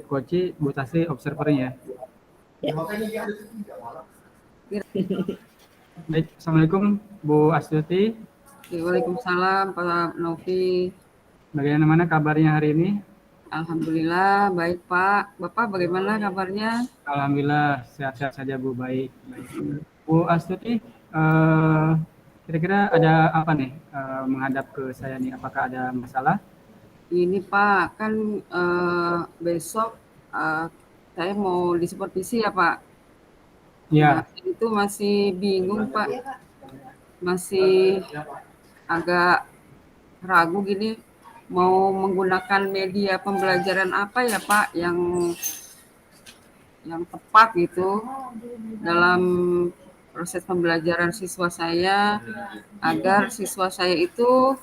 Koci, Bu Tasri observernya. Ya. Baik, Assalamualaikum Bu Astuti. Waalaikumsalam Pak Novi. Bagaimana kabarnya hari ini? Alhamdulillah baik Pak. Bapak bagaimana kabarnya? Alhamdulillah sehat-sehat saja Bu, baik. Bu Astuti, kira-kira ada apa nih menghadap ke saya nih? Apakah ada masalah? Ini Pak, kan besok saya mau disupervisi ya Pak. Ya. Nah, itu masih bingung Pak, masih agak ragu gini mau menggunakan media pembelajaran apa ya Pak yang tepat gitu dalam proses pembelajaran siswa saya agar siswa saya itu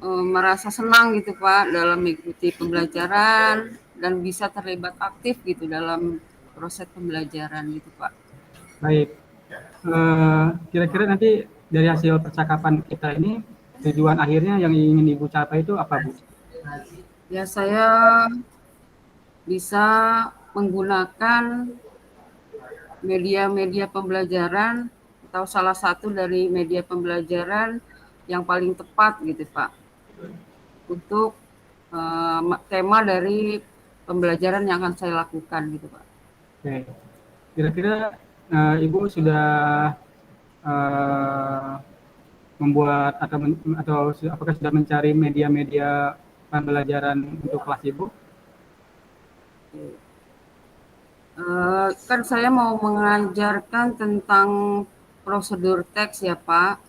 merasa senang gitu Pak dalam mengikuti pembelajaran dan bisa terlibat aktif gitu dalam proses pembelajaran gitu Pak. Baik, kira-kira nanti dari hasil percakapan kita ini tujuan akhirnya yang ingin Ibu capai itu apa Bu? Ya saya bisa menggunakan media-media pembelajaran atau salah satu dari media pembelajaran yang paling tepat gitu Pak untuk tema dari pembelajaran yang akan saya lakukan gitu Pak. Oke, kira-kira Ibu sudah membuat atau apakah sudah mencari media-media pembelajaran untuk kelas Ibu? Kan saya mau mengajarkan tentang prosedur teks ya Pak.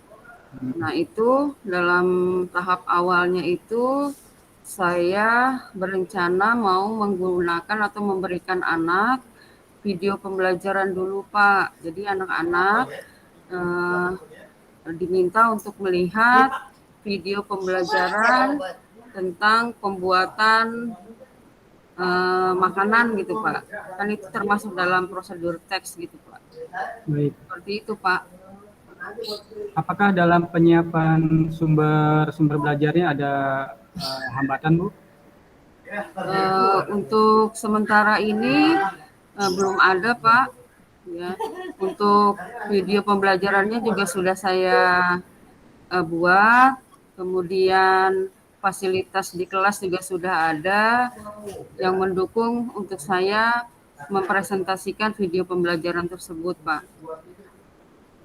Nah itu dalam tahap awalnya itu saya berencana mau menggunakan atau memberikan anak video pembelajaran dulu Pak. Jadi anak-anak diminta untuk melihat video pembelajaran tentang pembuatan makanan gitu Pak. Kan itu termasuk dalam prosedur teks gitu Pak. Baik. Seperti itu Pak. Apakah dalam penyiapan sumber belajarnya ada hambatan Bu? Untuk sementara ini belum ada Pak. Ya. Untuk video pembelajarannya juga sudah saya buat. Kemudian fasilitas di kelas juga sudah ada yang mendukung untuk saya mempresentasikan video pembelajaran tersebut, Pak.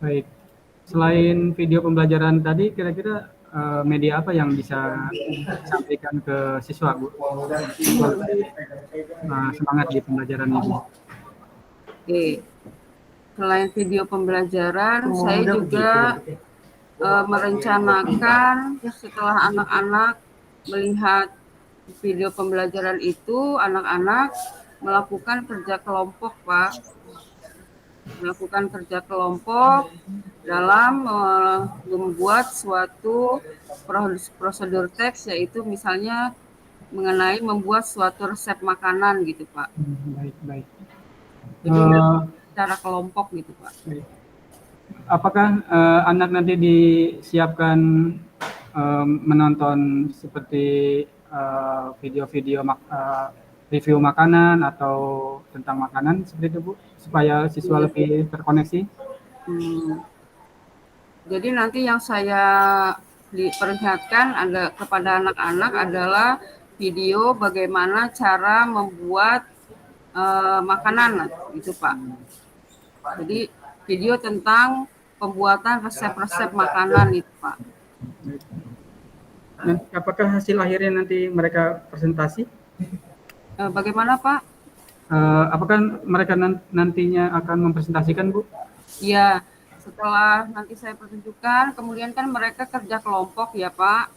Baik. Selain video pembelajaran tadi, kira-kira media apa yang bisa disampaikan ke siswa, Bu? Semangat di pembelajaran Ibu. Oke. Selain video pembelajaran, saya juga merencanakan setelah anak-anak melihat video pembelajaran itu, anak-anak melakukan kerja kelompok, Pak. Melakukan kerja kelompok dalam membuat suatu prosedur teks, yaitu misalnya mengenai membuat suatu resep makanan gitu Pak. Baik. Jadi secara kelompok gitu Pak. Baik. Apakah anak nanti disiapkan menonton seperti video-video review makanan atau tentang makanan seperti itu Bu, supaya siswa lebih terkoneksi? Jadi nanti yang saya diperlihatkan kepada anak-anak adalah video bagaimana cara membuat makanan itu Pak. Jadi video tentang pembuatan resep-resep makanan itu Pak. Dan apakah hasil akhirnya nanti mereka presentasi? Bagaimana Pak? Apakah mereka nantinya akan mempresentasikan Bu? Iya, setelah nanti saya pertunjukkan, kemudian kan mereka kerja kelompok ya Pak.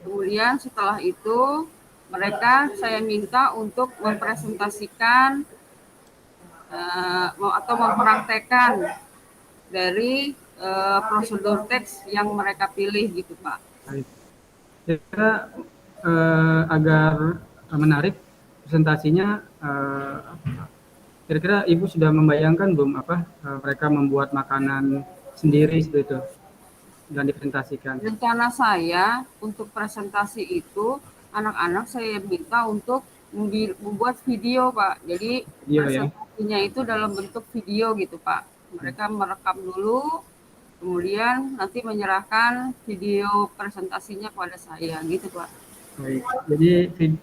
Kemudian setelah itu mereka saya minta untuk mempresentasikan atau mempraktekkan dari prosedur teks yang mereka pilih gitu Pak. Saya agar menarik presentasinya, kira-kira Ibu sudah membayangkan belum mereka membuat makanan sendiri seperti itu dan dipresentasikan? Rencana saya untuk presentasi itu anak-anak saya minta untuk membuat video, Pak. Jadi Iya ya. presentasinya itu dalam bentuk video gitu, Pak. Mereka merekam dulu, kemudian nanti menyerahkan video presentasinya kepada saya, gitu, Pak. Baik. Jadi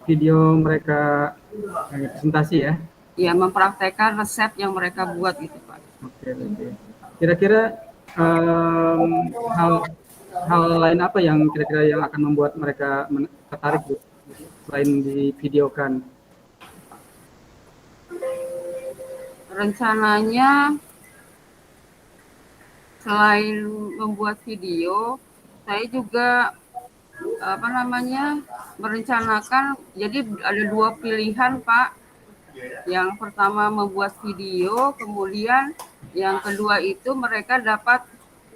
video mereka presentasi ya. Ya, mempraktekkan resep yang mereka buat gitu, Pak. Oke, oke. Kira-kira hal hal lain apa yang kira-kira yang akan membuat mereka tertarik, Bu? Selain divideokan. Rencananya selain membuat video, saya juga merencanakan, jadi ada 2 pilihan, Pak. Yang pertama membuat video, kemudian yang kedua itu mereka dapat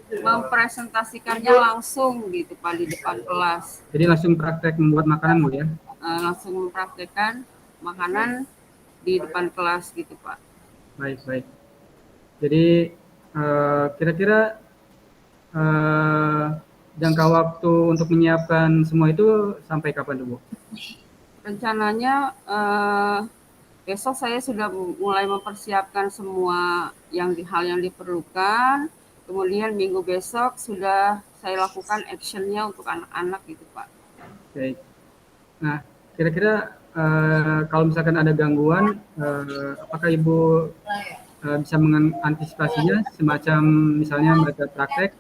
mempresentasikannya langsung gitu, Pak, di depan kelas. Jadi langsung praktek membuat makanan, Bu ya? Langsung mempraktekkan makanan di depan kelas gitu, Pak. Baik, baik. Jadi kira-kira jangka waktu untuk menyiapkan semua itu sampai kapan, Bu? Rencananya besok saya sudah mulai mempersiapkan semua hal yang diperlukan. Kemudian minggu besok sudah saya lakukan actionnya untuk anak-anak gitu, Pak. Baik. Nah, kira-kira kalau misalkan ada gangguan, apakah Ibu bisa mengantisipasinya, semacam misalnya mereka praktek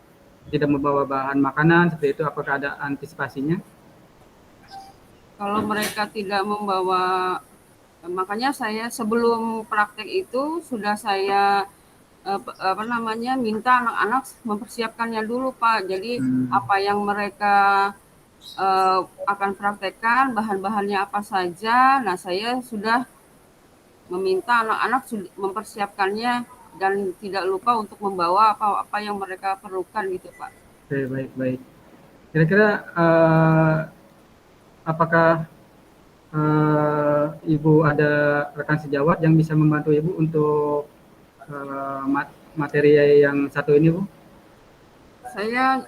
tidak membawa bahan makanan seperti itu, apakah ada antisipasinya? Kalau mereka tidak membawa, makanya saya sebelum praktek itu sudah saya minta anak-anak mempersiapkannya dulu, Pak. Jadi apa yang mereka akan praktekkan, bahan-bahannya apa saja. Nah, saya sudah meminta anak-anak mempersiapkannya dan tidak lupa untuk membawa apa-apa yang mereka perlukan gitu, Pak. Oke, baik, baik. Kira-kira apakah Ibu ada rekan sejawat yang bisa membantu Ibu untuk materi yang satu ini, Bu? Saya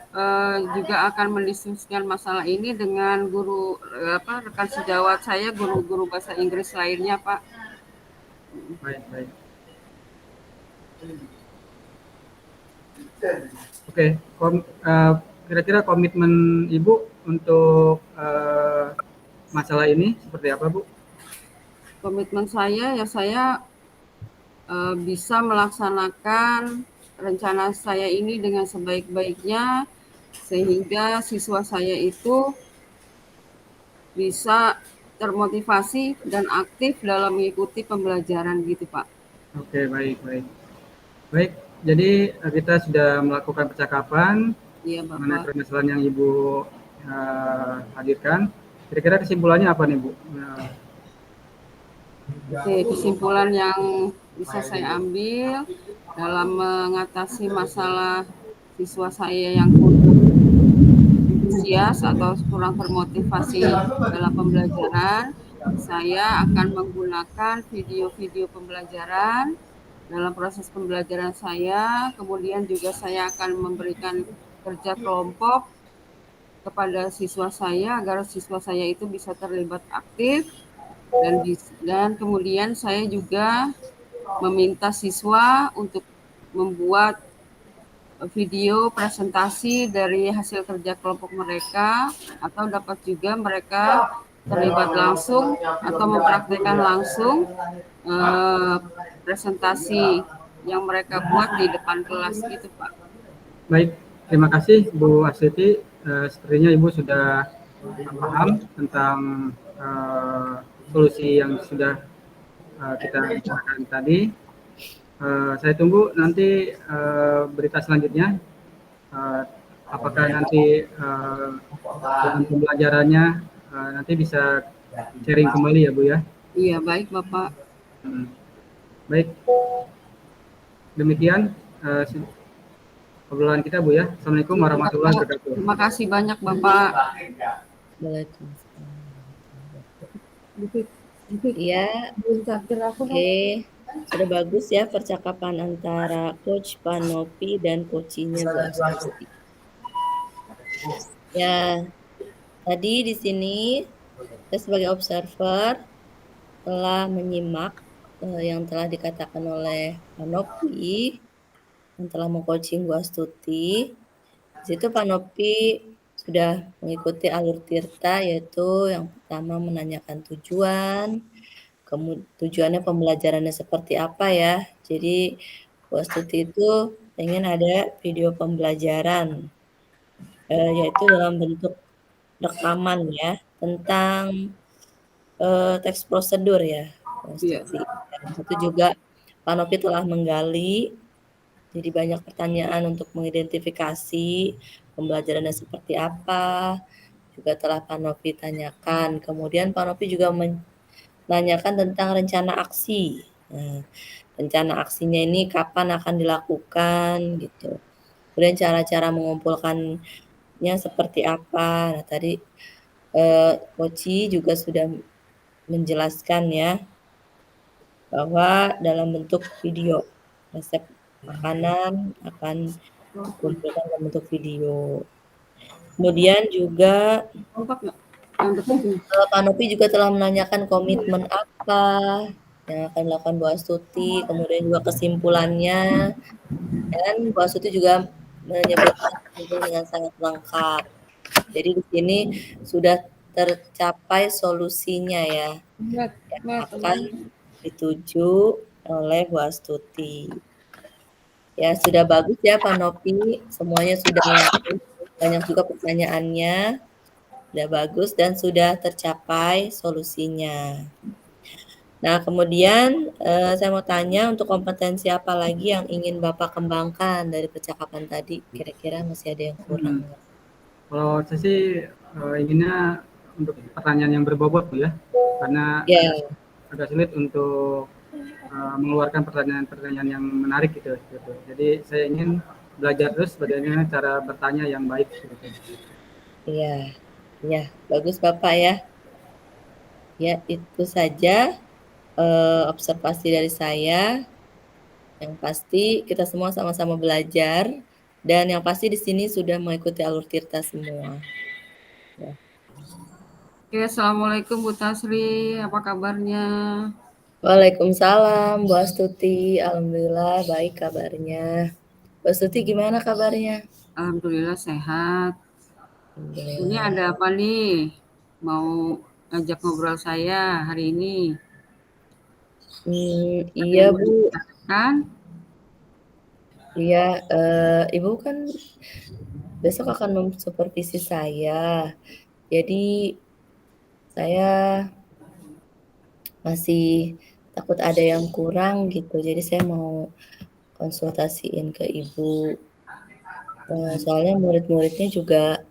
juga akan mendiskusikan masalah ini dengan rekan sejawat saya, guru-guru bahasa Inggris lainnya, Pak. Baik, baik. Oke, kira-kira komitmen Ibu untuk masalah ini seperti apa, Bu? Komitmen saya bisa melaksanakan rencana saya ini dengan sebaik-baiknya, sehingga siswa saya itu bisa termotivasi dan aktif dalam mengikuti pembelajaran gitu, Pak. Oke, baik, baik. Baik, jadi kita sudah melakukan percakapan mengenai permasalahan yang Ibu hadirkan. Kira-kira kesimpulannya apa nih, Bu? Oke, kesimpulan yang bisa saya ambil dalam mengatasi masalah siswa saya yang kurang antusias atau kurang termotivasi dalam pembelajaran, saya akan menggunakan video-video pembelajaran dalam proses pembelajaran saya. Kemudian juga saya akan memberikan kerja kelompok kepada siswa saya agar siswa saya itu bisa terlibat aktif, dan kemudian saya juga meminta siswa untuk membuat video presentasi dari hasil kerja kelompok mereka, atau dapat juga mereka terlibat langsung atau mempraktikkan langsung presentasi yang mereka buat di depan kelas gitu, Pak. Baik, terima kasih Bu Astuti. Sepertinya Ibu sudah paham tentang solusi yang sudah kita bicarakan tadi. Saya tunggu nanti berita selanjutnya. Apakah nanti dalam pembelajarannya nanti bisa sharing kembali ya, Bu ya? Iya, baik Bapak. Baik, demikian obrolan kita, Bu ya. Assalamualaikum warahmatullahi wabarakatuh. Terima kasih banyak Bapak. Iya, oke. Sudah bagus ya percakapan antara Coach Panopi dan coachingnya Bu Astuti. Ya, tadi di sini saya sebagai observer telah menyimak yang telah dikatakan oleh Pak Nopi, yang telah meng-coaching Bu Astuti. Di situ Pak Nopi sudah mengikuti alur Tirta, yaitu yang pertama menanyakan tujuan, tujuannya pembelajarannya seperti apa ya. Jadi Bu Astuti itu pengen ada video pembelajaran, yaitu dalam bentuk rekaman ya, tentang teks prosedur ya, Bu Iya. Astuti. Dan itu juga Pak Nopi telah menggali, jadi banyak pertanyaan untuk mengidentifikasi pembelajarannya seperti apa, juga telah Pak Nopi tanyakan. Kemudian Pak Nopi juga menanyakan tentang rencana aksi. Nah, rencana aksinya ini kapan akan dilakukan gitu. Kemudian cara-cara mengumpulkannya seperti apa. Nah, tadi Koci juga sudah menjelaskan ya bahwa dalam bentuk video resep makanan akan dikumpulkan dalam bentuk video. Kemudian juga Kompak nggak? Yang dekat ini. Pak Nopi juga telah menanyakan komitmen apa yang akan dilakukan Bu Astuti, kemudian juga kesimpulannya, dan Bu Astuti juga menyebutkan kesimpulan dengan sangat lengkap. Jadi di sini sudah tercapai solusinya ya, yang akan dituju oleh Bu Astuti. Ya sudah bagus ya Pak Nopi, semuanya sudah yakin, banyak juga pertanyaannya, sudah bagus dan sudah tercapai solusinya. Nah kemudian saya mau tanya untuk kompetensi apa lagi yang ingin Bapak kembangkan dari percakapan tadi, kira-kira masih ada yang kurang? Kalau saya sih inginnya untuk pertanyaan yang berbobot Bu ya, karena Ya. agak sulit untuk mengeluarkan pertanyaan-pertanyaan yang menarik gitu. Jadi saya ingin belajar terus bagaimana cara bertanya yang baik. Gitu. Iya, iya, bagus Bapak ya. Ya, itu saja observasi dari saya. Yang pasti kita semua sama-sama belajar dan yang pasti di sini sudah mengikuti alur Tirta semua. Ya. Oke, Assalamualaikum Bu Tasri, apa kabarnya? Waalaikumsalam Bu Astuti, alhamdulillah baik kabarnya. Bu Astuti gimana kabarnya? Alhamdulillah sehat. Ini Alhamdulillah. ada apa nih? Mau ngajak ngobrol saya hari ini? Ada Iya yang mau Bu, dibicarakan? iya Ibu kan besok akan mensupervisi saya. Jadi saya masih takut ada yang kurang gitu. Jadi saya mau konsultasiin ke Ibu. Soalnya murid-muridnya juga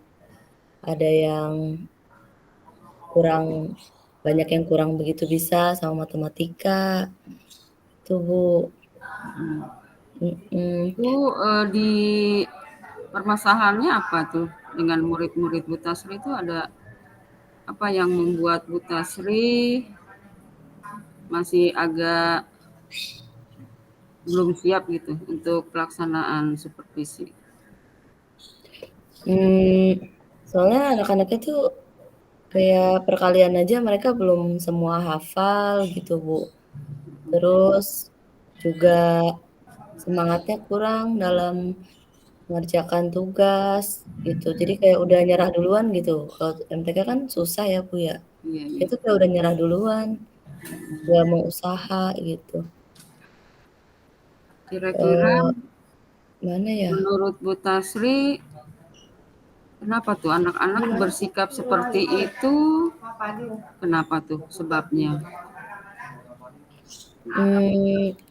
ada yang kurang, banyak yang kurang begitu bisa sama matematika. Itu Bu. Itu di permasalahannya apa tuh dengan murid-murid Bu Tasri itu ada apa yang membuat Bu Tasri masih agak belum siap gitu untuk pelaksanaan supervisi? Soalnya anak-anaknya tuh kayak perkalian aja mereka belum semua hafal gitu Bu. Terus juga semangatnya kurang dalam mengerjakan tugas gitu. Jadi kayak udah nyerah duluan gitu. Kalau MTK kan susah ya Bu ya. Iya, iya. Itu kayak udah nyerah duluan, nggak mau usaha gitu. Kira-kira Mana ya? menurut Bu Tasri, kenapa tuh anak-anak bersikap seperti itu? Kenapa tuh sebabnya?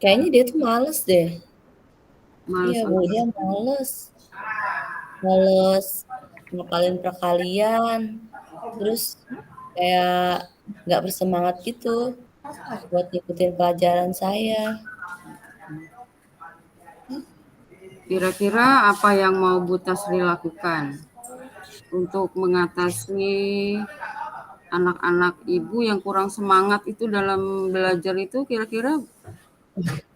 Kayaknya dia tuh males deh. Iya Males Bu, apa? dia males. Males ngapalin perkalian. Terus kayak nggak bersemangat gitu buat ngikutin pelajaran saya. Kira-kira apa yang mau Bu Tasri lakukan untuk mengatasi anak-anak ibu yang kurang semangat itu dalam belajar itu? Kira-kira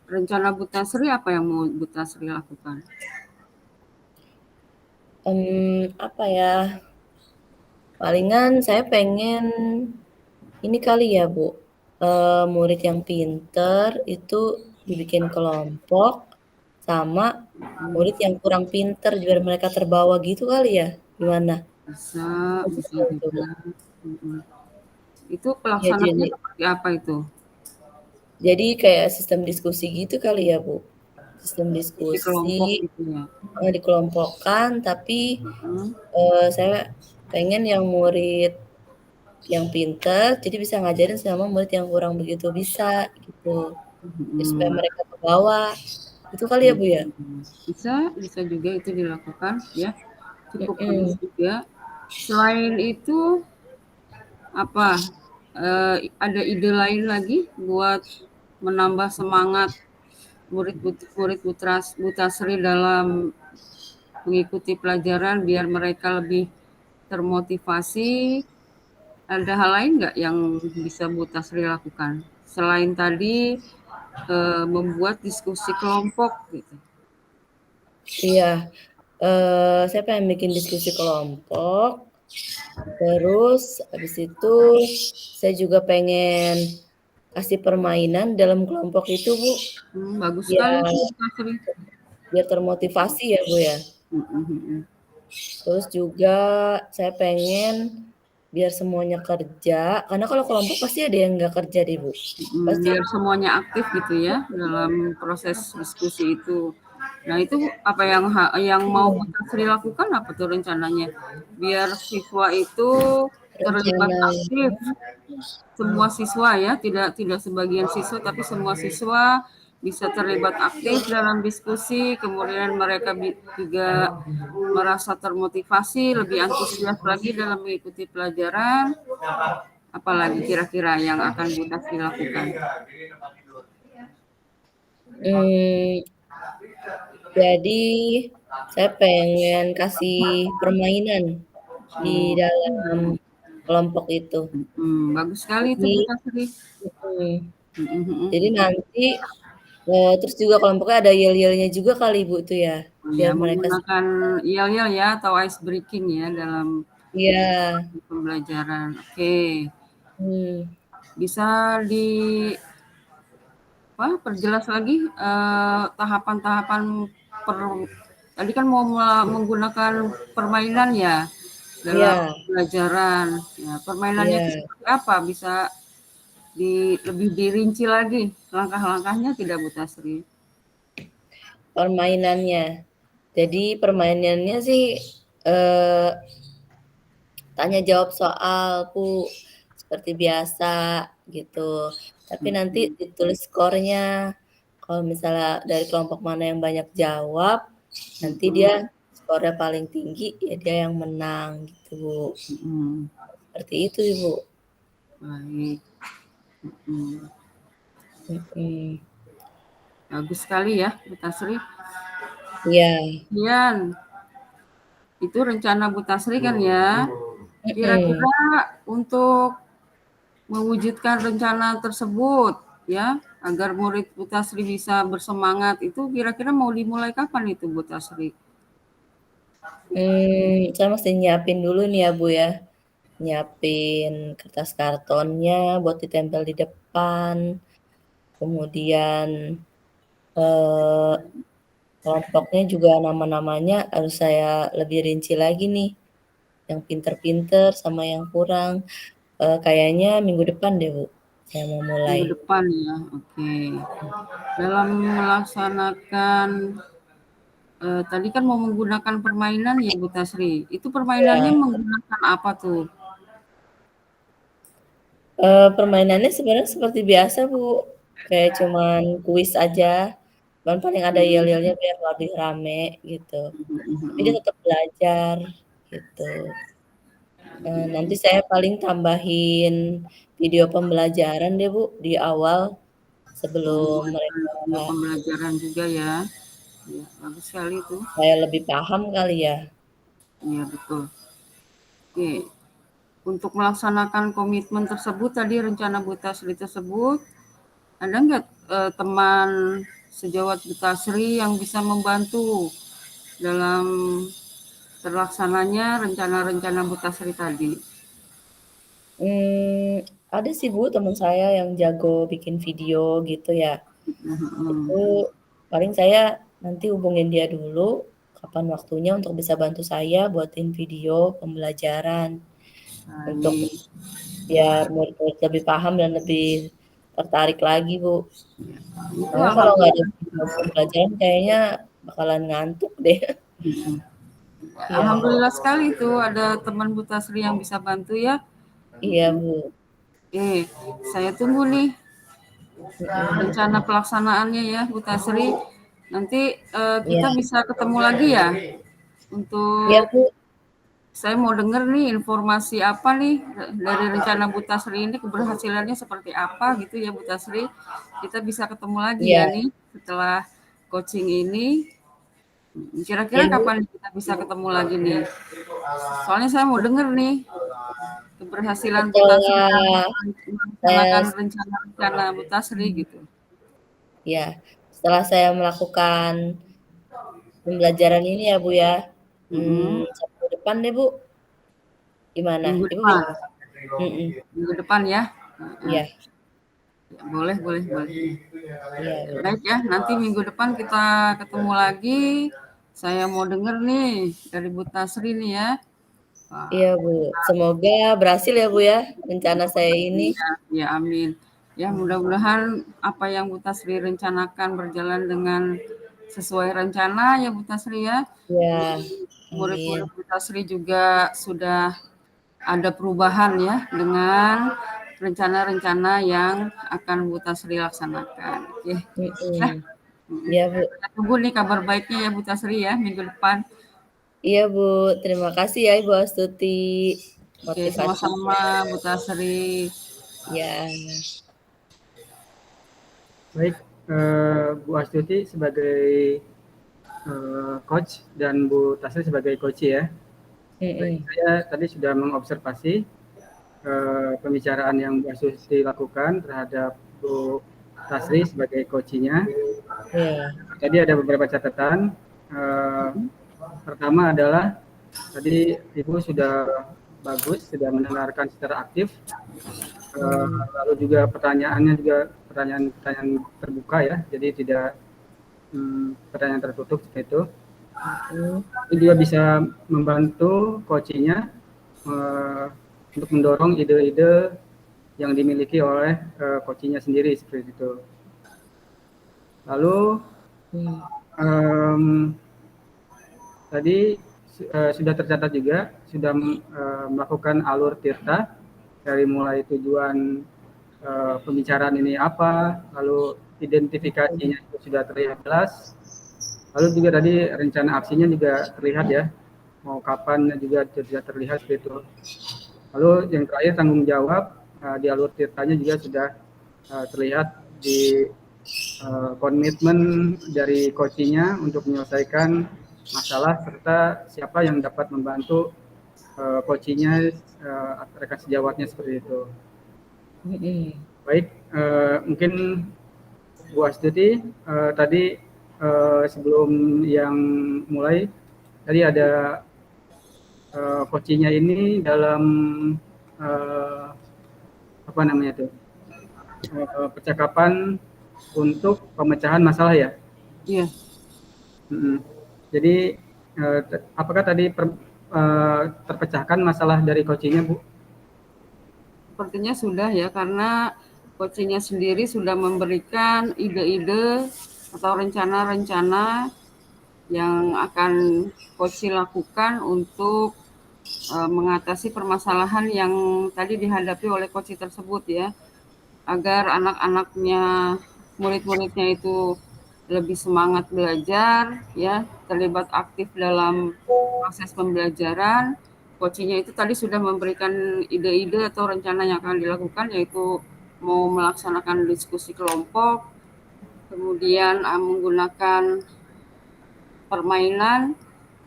rencana Bu Tasri apa yang mau Bu Tasri lakukan? Apa ya? Palingan saya pengen ini kali ya Bu. murid yang pinter itu dibikin kelompok sama murid yang kurang pinter biar mereka terbawa gitu kali ya? Gimana? Bisa, bisa Betul tuh, Bu. juga. Mm-mm. Itu Iya, pelaksanaannya seperti apa itu? jadi kayak sistem diskusi gitu kali ya, Bu? Sistem Di kelompok diskusi, gitu ya. dikelompokkan, tapi Mm-mm. saya pengen yang murid yang pinter, jadi bisa ngajarin sama murid yang kurang begitu bisa, gitu. Ya, supaya Mm-mm. mereka kebawa. Itu kali ya, Bu, ya? Bisa, bisa juga itu dilakukan ya. Cukup bagus Mhm. juga. Selain itu apa? Ada ide lain lagi buat menambah semangat murid Buta Sri dalam mengikuti pelajaran biar mereka lebih termotivasi. Ada hal lain nggak yang bisa Buta Sri lakukan selain tadi membuat diskusi kelompok gitu? Iya, saya pengen bikin diskusi kelompok, terus habis itu saya juga pengen kasih permainan dalam kelompok itu, Bu, Bagus sekali biar itu Buta Sri. biar termotivasi ya, Bu, ya. Mm, mm, mm, mm. Terus juga saya pengen biar semuanya kerja, karena kalau kelompok pasti ada yang nggak kerja deh, Bu. Pasti Biar semuanya aktif gitu ya dalam proses diskusi itu. Nah itu apa yang mau Bu Sri lakukan apa tuh rencananya? Biar siswa itu terlibat rencana aktif, semua siswa ya, tidak tidak sebagian siswa tapi semua siswa bisa terlibat aktif dalam diskusi, kemudian mereka juga merasa termotivasi, lebih antusias lagi dalam mengikuti pelajaran. Apalagi kira-kira yang akan Bu Tasri lakukan? hmm, jadi saya pengen kasih permainan di Oh, dalam kelompok itu. bagus sekali itu Jadi Bu Tasri. mhm, Mm, mm, jadi mm. nanti, terus juga kelompoknya ada yel-yelnya juga kali Bu tuh ya, Ya, biar mereka menggunakan yel-yel ya atau ice breaking ya dalam iya, pembelajaran. Oke, hmm, bisa perjelas lagi tahapan-tahapan per tadi kan mau menggunakan permainan ya dalam iya, pembelajaran. Ya, permainannya itu iya, seperti apa? Bisa lebih dirinci lagi langkah-langkahnya tidak Bu Tasri? permainannya. Jadi permainannya sih, eee, tanya jawab soal, Bu, seperti biasa gitu. Tapi nanti Mm-mm. ditulis skornya. Kalau misalnya dari kelompok mana yang banyak jawab, nanti dia Mm-mm. skornya paling tinggi, ya dia yang menang gitu, Bu. Mm-mm. Seperti itu, Ibu. Baik. Mm. Mhm. Bagus sekali ya Bu Tasri. Iya, Kemudian itu rencana Bu Tasri kan ya. mhm. Kira-kira untuk mewujudkan rencana tersebut ya, agar murid Bu Tasri bisa bersemangat itu kira-kira mau dimulai kapan itu Bu Tasri? Saya mesti nyiapin dulu nih ya, Bu, ya. Nyiapin kertas kartonnya buat ditempel di depan, kemudian, eee, kelompoknya juga nama-namanya harus saya lebih rinci lagi nih, yang pinter-pinter sama yang kurang. Kayaknya minggu depan deh, Bu, saya mau mulai. Minggu depan ya, oke. Dalam melaksanakan tadi kan mau menggunakan permainan ya Bu Tasri. Itu permainannya Iya, menggunakan apa tuh? permainannya sebenarnya seperti biasa, Bu, kayak cuman kuis aja, cuman paling ada Hmm, yel-yelnya biar lebih rame gitu. hmm, Tapi dia hmm. tetap belajar gitu. Nanti saya paling tambahin video pembelajaran deh, Bu, di awal Oh, sebelum ada mereka video pembelajaran juga ya. Ya, bagus sekali itu. supaya lebih paham kali ya. Iya, betul. Oke, untuk melaksanakan komitmen tersebut tadi rencana Bu Tasri tersebut, ada nggak teman sejawat Bu Tasri yang bisa membantu dalam terlaksananya rencana-rencana Bu Tasri tadi? Mmm, Ada sih Bu teman saya yang jago bikin video gitu ya. Itu paling saya nanti hubungin dia dulu kapan waktunya untuk bisa bantu saya buatin video pembelajaran untuk Baik. biar murid-murid lebih paham dan lebih tertarik lagi Bu. Itu Soalnya kalau nggak ada alhamdulillah. video pembelajaran kayaknya bakalan ngantuk deh. Iya, Alhamdulillah sekali tuh ada teman Bu Tasri yang bisa bantu ya. iya Bu. Saya tunggu nih Mm-mm. rencana pelaksanaannya ya Bu Tasri. Nanti kita Iya, bisa ketemu lagi ya iya untuk Bu. saya mau dengar nih informasi apa nih dari rencana Bu Tasri ini keberhasilannya seperti apa gitu ya Bu Tasri. Kita bisa ketemu lagi ya Iya, nih setelah coaching ini. Kira-kira iya Bu. kapan kita bisa ketemu lagi nih? Soalnya saya mau denger nih keberhasilan Bu Tasri dalam Setelah melaksanakan saya, rencana-rencana Bu Tasri gitu. ya, setelah saya melakukan pembelajaran ini ya Bu ya, Mm-mm. Sabtu depan deh Bu. Gimana? Minggu Ibu depan, bisa? Mm-mm. minggu depan ya. Iya, Ya, boleh, boleh, boleh. iya Bu. Baik ya, nanti minggu depan kita ketemu lagi. Saya mau denger nih dari Bu Tasri nih ya. Iya Wah, Bu. Semoga berhasil ya Bu ya rencana saya ini. ya, ya amin. Ya mudah-mudahan apa yang Bu Tasri rencanakan berjalan dengan sesuai rencana ya Bu Tasri ya. Ya, Murid-murid amin. Bu Tasri juga sudah ada perubahan ya dengan rencana-rencana yang akan Bu Tasri laksanakan. Oke. Nah, Mm-mm. Iya Bu. kita tunggu nih kabar baiknya ya Bu Tasri ya minggu depan. Iya Bu. Terima kasih ya Ibu Astuti Oke, motivasinya. sama-sama Bu Tasri. Ya, Baik, Bu Astuti sebagai coach dan Bu Tasri sebagai coach ya. Baik, mm-mm. saya tadi sudah mengobservasi pembicaraan yang Bu Astuti lakukan terhadap Bu Tasri sebagai coachnya. Iya, Tadi ada beberapa catatan. Eh, Pertama adalah tadi Ibu sudah bagus, sudah mendengarkan secara aktif. Lalu juga pertanyaannya juga pertanyaan-pertanyaan terbuka ya, jadi tidak pertanyaan tertutup seperti itu. mm, Ini juga bisa membantu coachingnya untuk mendorong ide-ide yang dimiliki oleh coachingnya sendiri seperti itu. Lalu mm. em, tadi sudah tercatat juga sudah melakukan alur tirta dari mulai tujuan pembicaraan ini apa, lalu identifikasinya itu sudah terlihat jelas, lalu juga tadi rencana aksinya juga terlihat ya, mau kapan juga sudah terlihat seperti itu. Lalu yang terakhir tanggung jawab di alur tirtanya juga sudah terlihat di komitmen dari coachingnya untuk menyelesaikan masalah serta siapa yang dapat membantu coachingnya rekan sejawatnya seperti itu. Mm-mm. Baik, mungkin Bu Astuti tadi sebelum yang mulai tadi ada coachingnya ini dalam uh, apa namanya tuh percakapan untuk pemecahan masalah ya. Iya, Jadi apakah tadi terpecahkan masalah dari coachingnya Bu? sepertinya sudah ya karena coachingnya sendiri sudah memberikan ide-ide atau rencana-rencana yang akan coach lakukan untuk mengatasi permasalahan yang tadi dihadapi oleh coach tersebut ya, agar anak-anaknya, murid-muridnya itu lebih semangat belajar ya, terlibat aktif dalam proses pembelajaran. Coachingnya itu tadi sudah memberikan ide-ide atau rencana yang akan dilakukan, yaitu mau melaksanakan diskusi kelompok, kemudian menggunakan permainan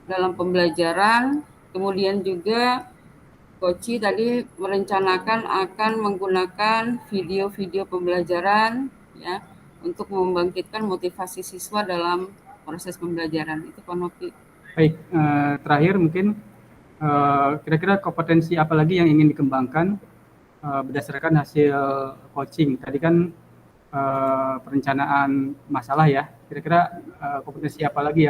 dalam pembelajaran, kemudian juga Koci tadi merencanakan akan menggunakan video-video pembelajaran ya untuk membangkitkan motivasi siswa dalam proses pembelajaran. Itu Konopi. Baik, terakhir mungkin kira-kira kompetensi apa lagi yang ingin dikembangkan berdasarkan hasil coaching. Tadi kan perencanaan masalah ya. Kira-kira kompetensi apa lagi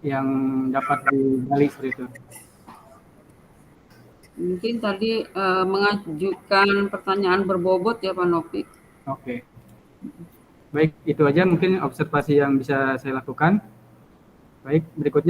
yang dapat digali seperti itu? Mungkin tadi mengajukan pertanyaan berbobot ya Pak Novi. Oke. Baik, itu aja mungkin observasi yang bisa saya lakukan. Baik, berikutnya